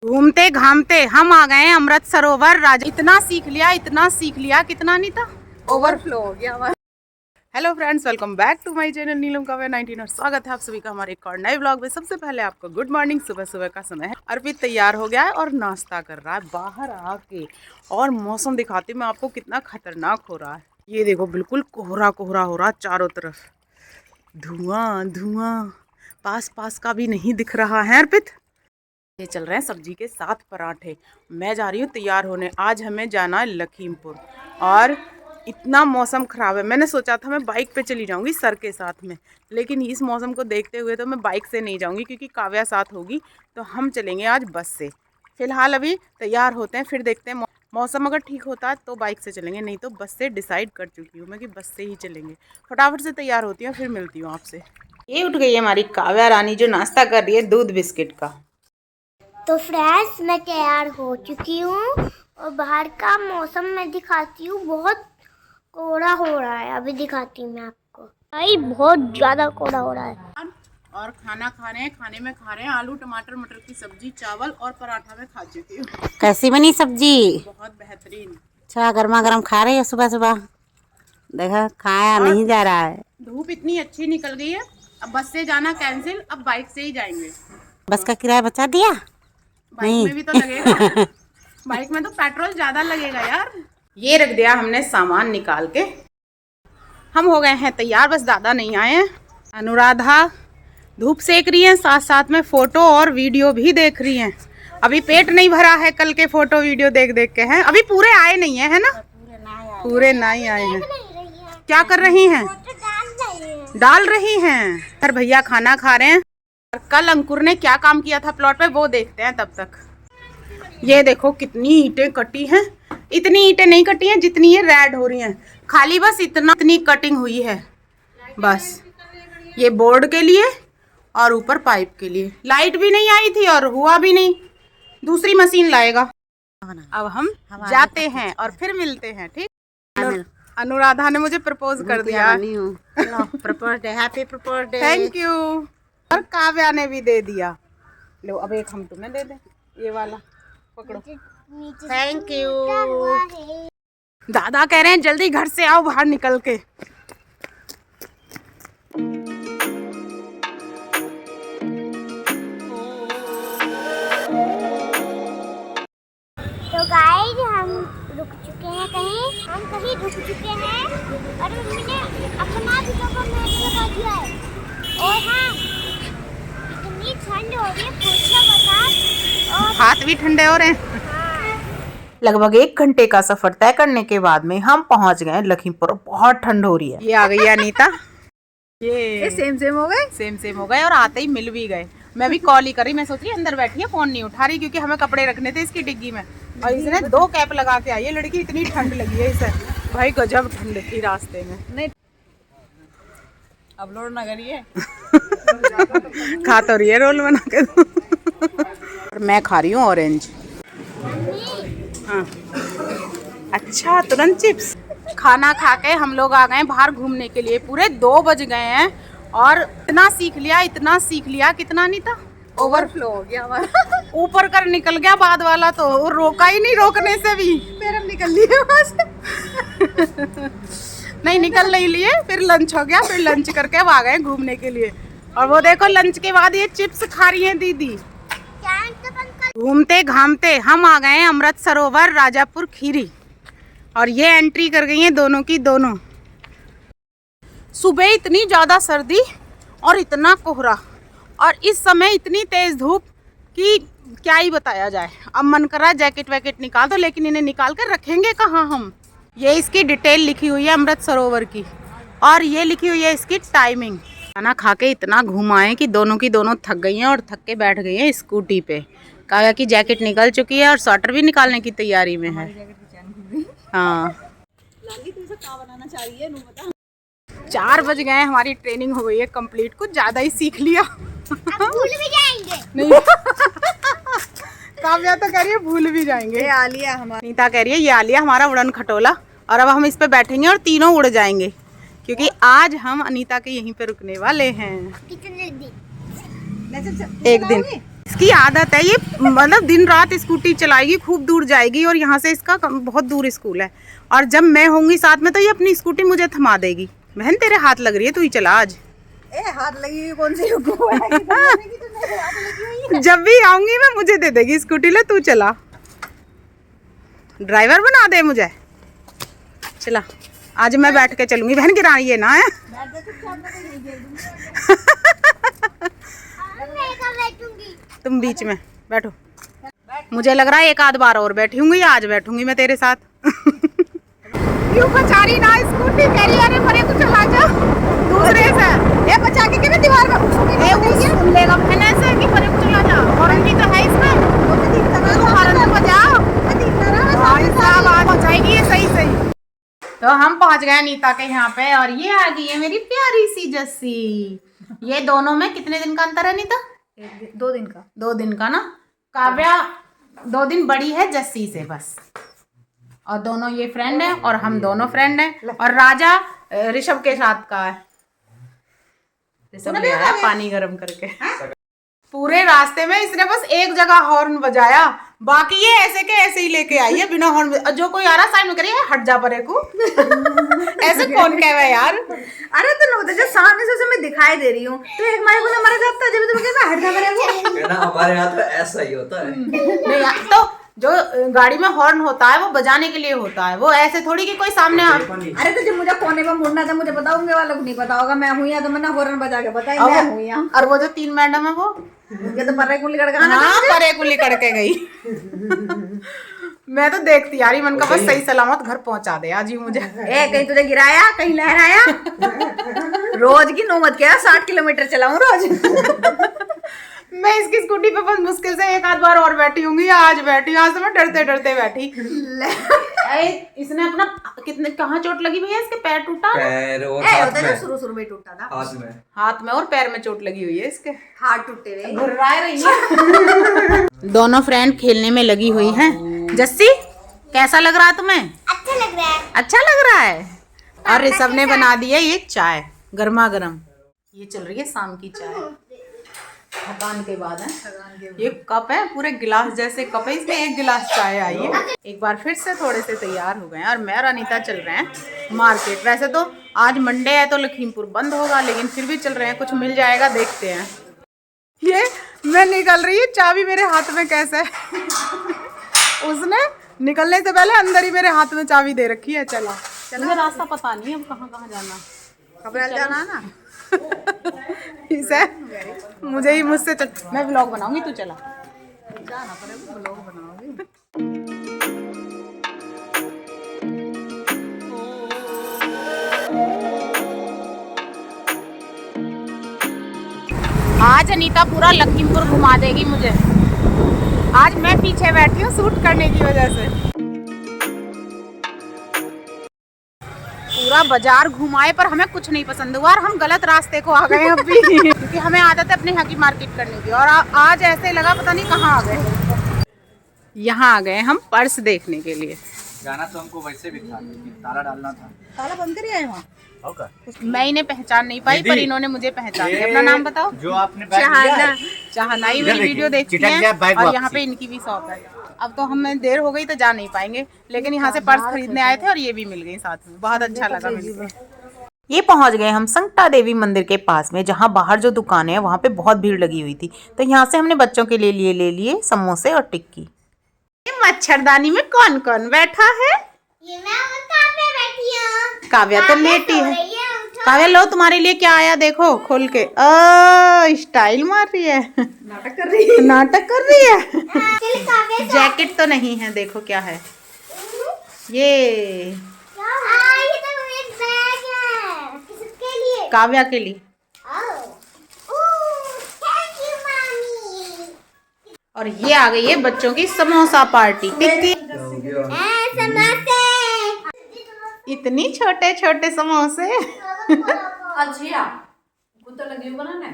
घूमते घामते हम आ गए अमृत सरोवर राजा। इतना सीख लिया कितना नहीं था, ओवरफ्लो हो गया हमारा। Hello friends, welcome back to my channel Neelam Kavya 19 और स्वागत है आप सभी का हमारे एक और नए व्लॉग में। सबसे पहले आपको गुड मॉर्निंग। सुबह सुबह का समय है, अर्पित तैयार हो गया है और नाश्ता कर रहा है बाहर आके। और मौसम दिखाती मैं आपको कितना खतरनाक हो रहा है। ये देखो, बिल्कुल कोहरा कोहरा हो रहा चारों तरफ, धुआं धुआं, पास पास का भी नहीं दिख रहा है। अर्पित ये चल रहे हैं सब्जी के साथ पराठे। मैं जा रही हूँ तैयार होने, आज हमें जाना है लखीमपुर। और इतना मौसम ख़राब है, मैंने सोचा था मैं बाइक पे चली जाऊँगी सर के साथ में, लेकिन इस मौसम को देखते हुए तो मैं बाइक से नहीं जाऊँगी क्योंकि काव्या साथ होगी। तो हम चलेंगे आज बस से। फ़िलहाल अभी तैयार होते हैं, फिर देखते हैं मौसम अगर ठीक होता है तो बाइक से चलेंगे, नहीं तो बस से डिसाइड कर चुकी हूँ मैं कि बस से ही चलेंगे। फटाफट से तैयार होती हूँ, फिर मिलती हूँ आपसे। ये उठ गई है हमारी काव्या रानी जो नाश्ता कर रही है दूध बिस्किट का। तो फ्रेंड्स, मैं तैयार हो चुकी हूँ और बाहर का मौसम मैं दिखाती हूँ। बहुत कोहरा हो रहा है, अभी दिखाती हूँ मैं आपको। भाई बहुत ज़्यादा कोहरा हो रहा है। और खाना खा रहे हैं, खाने में खा रहे हैं आलू टमाटर मटर की सब्जी, चावल और पराठा में खा चुकी हूँ। कैसी बनी सब्जी? बहुत बेहतरीन। अच्छा, गर्मा गर्म खा रही है सुबह सुबह। देखा, खाया नहीं जा रहा है। धूप इतनी अच्छी निकल गई है, अब बस से जाना कैंसिल, अब बाइक से ही जाएंगे। बस का किराया बचा दिया? बाइक में भी तो लगेगा। बाइक में तो पेट्रोल ज्यादा लगेगा यार। ये रख दिया हमने सामान निकाल के, हम हो गए हैं तैयार, बस दादा नहीं आए हैं। अनुराधा धूप सेक रही हैं, साथ साथ में फोटो और वीडियो भी देख रही हैं। अभी पेट नहीं भरा है कल के फोटो वीडियो देख देख के, हैं अभी पूरे आए नहीं है ना? पूरे नहीं आए हैं। क्या कर रही हैं? डाल रही हैं। फिर भैया खाना खा रहे हैं। और कल अंकुर ने क्या काम किया था प्लॉट पे वो देखते हैं तब तक। ये देखो कितनी ईंटें कटी हैं। इतनी ईंटें नहीं कटी हैं जितनी ये रेड हो रही हैं, खाली बस इतनी कटिंग हुई है बस, ये बोर्ड के लिए और ऊपर पाइप के लिए। लाइट भी नहीं आई थी और हुआ भी नहीं, दूसरी मशीन लाएगा। अब हम जाते हैं और फिर मिलते हैं, ठीक? अनुराधा ने मुझे प्रपोज कर दिया। Propose day, happy propose day. Thank you. और काव्या ने भी दे दिया। लो अब एक हम तुम्हें दे दें, ये वाला पकड़ो। Thank you. दादा कह रहे हैं जल्दी घर से आओ बाहर निकल के। तो गाइस, हम रुक चुके हैं हम कहीं रुक चुके हैं और मैंने अपना भी जगह मैच लगा दिया है। और हाँ, इतनी ठंड हो रही है, पूछो बता। और हाथ भी ठंडे हो रहे हैं। लगभग 1 घंटे का सफर तय करने के बाद में हम पहुंच गए लखीमपुर। बहुत ठंड हो रही है। ये आ गई है अनीता। ये सेम हो गए और आते ही मिल भी गए। मैं भी कॉल ही करी, मैं सोच रही अंदर बैठी है फोन नहीं उठा रही क्योंकि हमें कपड़े रखने थे इसकी डिग्गी में। और इसने 2 कैप लगा के आई है लड़की, इतनी ठंड लगी है इसे। भाई गजब ठंड थी रास्ते में। नहीं अपलोड ना करिए। खा तो रही है रोल बना के। मैं खा रही हूँ ऑरेंज। हाँ अच्छा, तुरंत चिप्स। खाना खा के हम लोग आ गए बाहर घूमने के लिए। पूरे 2 बज गए हैं और इतना सीख लिया कितना नहीं था, ओवरफ्लो हो गया हमारा। ऊपर कर निकल गया बाद वाला, तो वो रोका ही नहीं, रोकने से भी पैर निकल लिए वहाँ से। नहीं निकल नहीं लिए, फिर लंच हो गया, फिर लंच करके अब आ गए घूमने के लिए। और वो देखो लंच के बाद ये चिप्स खा रही हैं दीदी। घूमते घामते हम आ गए अमृत सरोवर राजापुर खीरी। और ये एंट्री कर गई हैं दोनों की दोनों। सुबह इतनी ज़्यादा सर्दी और इतना कोहरा, और इस समय इतनी तेज़ धूप कि क्या ही बताया जाए। अब मन कर रहा है जैकेट वैकेट निकाल दो, लेकिन इन्हें निकाल कर रखेंगे कहाँ हम। ये इसकी डिटेल लिखी हुई है अमृत सरोवर की, और ये लिखी हुई है इसकी टाइमिंग। खाना खा के इतना घुमाएं कि दोनों की दोनों थक गई हैं और थक के बैठ गई हैं स्कूटी पे। काव्या की जैकेट निकल चुकी है और स्वेटर भी निकालने की तैयारी में है। हाँ 4 बज गए, हमारी ट्रेनिंग हो गई है कंप्लीट। कुछ ज़्यादा ही सीख लिया। भूल भी जाएंगे। नहीं काव्या तो कह रही है भूल भी जाएंगे। ये आलिया हमारी, नीता कह रही है ये आलिया हमारा उड़न खटोला। और अब हम इस पे बैठेंगे और तीनों उड़ जाएंगे, क्योंकि आज हम अनीता के यहीं पे रुकने वाले हैं। कितने दिन? एक दिन। इसकी आदत है, ये मतलब दिन रात स्कूटी चलाएगी, खूब दूर जाएगी और यहाँ से इसका बहुत दूर स्कूल है। और जब मैं होंगी साथ में तो ये अपनी स्कूटी मुझे थमा देगी। बहन तेरे हाथ लग रही है, तू ही चला आज। हाथ लगी हुई कौन सी जब भी आऊंगी मैं मुझे दे देगी स्कूटी, ले तू चला, ड्राइवर बना दे मुझे। चला आज मैं बैठ के चलूंगी, बहन गिरानी है ना है। तुम बीच में बैठो, मुझे लग रहा है एक आध बार और बैठी हूँ, आज बैठूंगी मैं तेरे साथ। क्यों बेचारी ना स्कूटी कह रही है, परे कुछ चला जा दूसरे से, ये बचा के मैं दीवार में घुसूंगी, सुन लेगा बहन ऐसे कि परे कुछ चला जा। हॉर्न भी तो है इसमें, हॉर्न बजाओ, आवाज हो जाएगी ये सही सही। तो हम पहुंच गए नीता के यहाँ पे और ये आ गई है मेरी प्यारी सी जस्सी। ये दोनों में कितने दिन का अंतर है नीता? 2 दिन का। 2 दिन का ना। काव्या 2 दिन बड़ी है जस्सी से बस। और दोनों ये फ्रेंड है और हम दोनों फ्रेंड हैं। और राजा ऋषभ के साथ का है। ऋषभ ले आया पानी गर्म करके। पूरे रास्ते में इसने बस एक जगह हॉर्न बजाया, बाकी ये ऐसे के ऐसे ही लेके आई है बिना हॉर्न। जो कोई आ रहा साइड में करे हट जा परे को। ऐसे कौन कहवा यार? अरे तो नहीं, जो सामने से मैं दिखाई दे रही हूँ तो एक मारे को ना मर जाता है, जब तुम कहना हट जा परे को। ना हमारे यहाँ तो ऐसा ही होता है। नहीं तो जो गाड़ी में हॉर्न होता है वो बजाने के लिए होता है, वो ऐसे थोड़ी कि कोई सामने आ। अरे तो जब मुझे कोने पर मुड़ना था, मुझे बताऊंगे वालों को नहीं पता होगा मैं हूँ यहाँ, तो मैं ना हॉर्न बजा के बताई मैं हूँ यहाँ। और वो जो 3 मैडम है वो ये तो परे कुली कड़का परे कुली कड़के गई। मैं तो देखती यार, मन का बस सही सलामत घर पहुंचा दे आज ही मुझे। कहीं तुझे गिराया, कहीं लहराया। रोज की नौबत क्या, 60 किलोमीटर चलाऊं रोज। मैं इसकी स्कूटी पे बस मुश्किल से एक आध बार और बैठी होंगी, आज बैठी, आज तो मैं डरते डरते बैठी। इसने अपना कितने कहाँ चोट लगी भैया? इसके पैर टूटा? पैर और हाथ में। शुरू में टूटा था, हाथ में और पैर में चोट लगी हुई है इसके, हाथ टूटे हुए घुर्रा रही है। दोनों फ्रेंड खेलने में लगी हुई हैं। जस्सी कैसा लग रहा है तुम्हें? अच्छा लग रहा है। अच्छा लग रहा है। और ऋषभ ने बना दी है ये चाय गर्मा गर्म। ये चल रही है शाम की चाय, थकान के बाद है। ये कप है, पूरे गिलास जैसे कप है, इसमें 1 गिलास चाय आई है। एक बार फिर से थोड़े से तैयार हो गए हैं और मैं और अनीता चल रहे हैं मार्केट। वैसे तो आज मंडे है तो लखीमपुर बंद होगा, लेकिन फिर भी चल रहे हैं, कुछ मिल जाएगा देखते हैं। ये मैं निकल रही है, चाबी मेरे हाथ में कैसे है? उसने निकलने से पहले अंदर ही मेरे हाथ में चाबी दे रखी है। चला मुझे रास्ता पता नहीं अब कहाँ कहाँ जाना। खबर जाना ना इसे मुझे ही मुझसे चल, मैं व्लॉग बनाऊंगी, तू चला। जाना पड़ेगा, ब्लॉग बनाओगी। आज अनीता पूरा लखीमपुर घुमा देगी मुझे। आज मैं पीछे बैठी हूँ शूट करने की वजह से। पूरा बाजार घुमाए पर हमें कुछ नहीं पसंद हुआ और हम गलत रास्ते को आ गए अभी। क्योंकि हमें आदत है अपने यहाँ की मार्केट करने की, और आज ऐसे लगा पता नहीं कहाँ आ गए। यहाँ आ गए हम पर्स देखने के लिए। जाना तो हमको वैसे भी था, लेकिन ताला डालना था। ताला बंद कर आए वहाँ। मैं इन्हें पहचान नहीं पाई पर इन्होंने मुझे पहचान लिया। अपना नाम बताओ। जो आपने बैग चाहनाई मेरी वीडियो देखती है और यहाँ पे इनकी भी शॉप है। अब तो हमें देर हो गई तो जा नहीं पाएंगे, लेकिन यहाँ से पर्स खरीदने आए थे और ये भी मिल गई साथ में, बहुत अच्छा लगा मिल ये पहुंच गए हम संकटा देवी मंदिर के पास में, जहाँ बाहर जो दुकानें हैं वहाँ पे बहुत भीड़ लगी हुई थी। तो यहाँ से हमने बच्चों के लिए ले लिए समोसे और टिक्की। ये मच्छरदानी में कौन कौन बैठा है? ये मैं और काव्या बैठी हूँ। काव्या तो लेटी है। काव्या लो तुम्हारे लिए क्या आया देखो खोल के। स्टाइल मार रही है, नाटक कर रही है। नाटक कर रही है। चल काव्या जैकेट तो नहीं है, देखो क्या है ये। ये तो एक बैग है। किसके लिए? काव्या के लिए। थैंक यू मामी। और ये आ गई है बच्चों की समोसा पार्टी। टिक्की समोसे। इतनी छोटे छोटे समोसे। अच्छा खुद तो लगी बनाने।